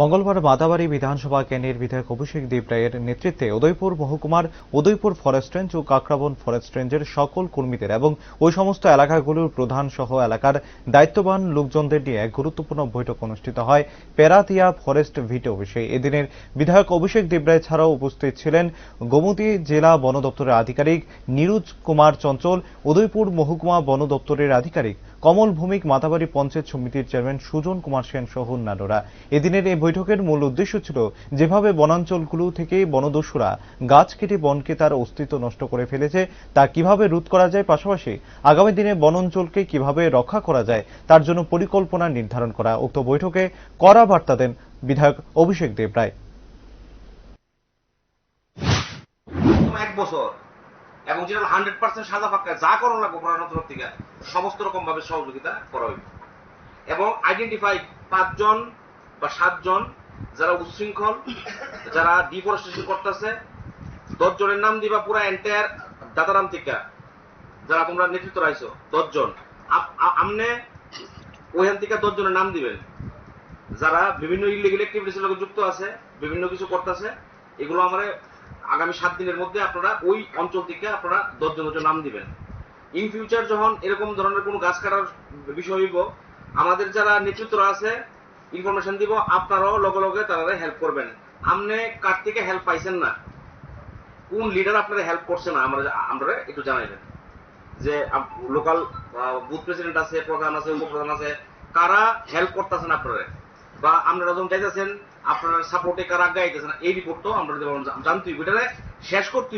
মঙ্গলবার মাদাবাড়ি বিধানসভা কেন্দ্রের বিধায়ক অভিষেক দেব রায়ের নেতৃত্বে উদয়পুর মহকুমার উদয়পুর ফরেস্ট রেঞ্জ ও কাকরাবন ফরেস্ট রেঞ্জের সকল কর্মীদের এবং ওই সমস্ত এলাকাগুলোর প্রধান সহ এলাকার দায়িত্ববান লোকজনদের নিয়ে এক গুরুত্বপূর্ণ বৈঠক অনুষ্ঠিত হয় পেরাতিয়া ফরেস্ট ভিটে অফিসে। এদিনের বিধায়ক অভিষেক দেব রায় ছাড়াও উপস্থিত ছিলেন গোমতী জেলা বন দপ্তরের আধিকারিক নীরজ কুমার চঞ্চল, উদয়পুর মহকুমা বন দপ্তরের আধিকারিক কমল ভৌমিক, মাদাবাড়ি পঞ্চায়েত সমিতির চেয়ারম্যান সুজন কুমার সেন সহ অন্যান্যরা। এদিনের এই বৈঠকের মূল উদ্দেশ্য ছিল যেভাবে বনাঞ্চলগুলো থেকে বনদস্যুরা গাছ কেটে বনকে তার অস্তিত্ব নষ্ট করে ফেলেছে তা কিভাবে রোধ করা যায়, পাশাপাশি আগামী দিনে বনাঞ্চলকে কিভাবে রক্ষা করা যায় তার জন্য পরিকল্পনা নির্ধারণ করা। উক্ত বৈঠকে কড়া বার্তা দেন বিধায়ক অভিষেক দেব রায়। এক বছর এবং যেটা 100% সাদা পাক্কা যা করণ লাগবে প্রশাসনের তরফ থেকে সমস্ত রকম ভাবে সহযোগিতা করা হইবে এবং আইডেন্টিফাই 5 জন বা 7 জন যারা উচ্ছৃঙ্খল, যারা ডিফরেস্টেশন করতেছে, 10 জনের নাম দিবা পুরা এন্টায়ার দাতারাম থেকে যারা তোমরা নেতৃত্ব রাখছো 10 জন। আমনে ওইখান থেকে 10 জনের নাম দিবেন যারা বিভিন্ন ইলিগাল অ্যাক্টিভিটিসের লগে যুক্ত আছে, বিভিন্ন কিছু করতেছে। এগুলো আমারে আগামী 7 দিনের মধ্যে আপনারা ওই অঞ্চল থেকে আপনারা 10 জনের নাম দিবেন। ইন ফিউচার যখন এরকম ধরনের কোনো গাছ কাটার বিষয় হইব, আমাদের যারা নেতৃত্বরা আছে ইনফরমেশন দিব, আপনারাও লগে লগে তারা হেল্প করবেন। আপনি কার থেকে হেল্প পাইছেন না, কোন লিডার আপনারা হেল্প করছে না, আমরা একটু জানাইবেন যে লোকাল বুথ প্রেসিডেন্ট আছে, প্রধান আছে, উপপ্রধান আছে, কারা হেল্প করতেছেন আপনারা, বা আপনারা যখন চাইতেছেন আপনারা সাপোর্টে কারা গাইতেছেন, এই রিপোর্টটাও আমরা জানতেই শেষ করতে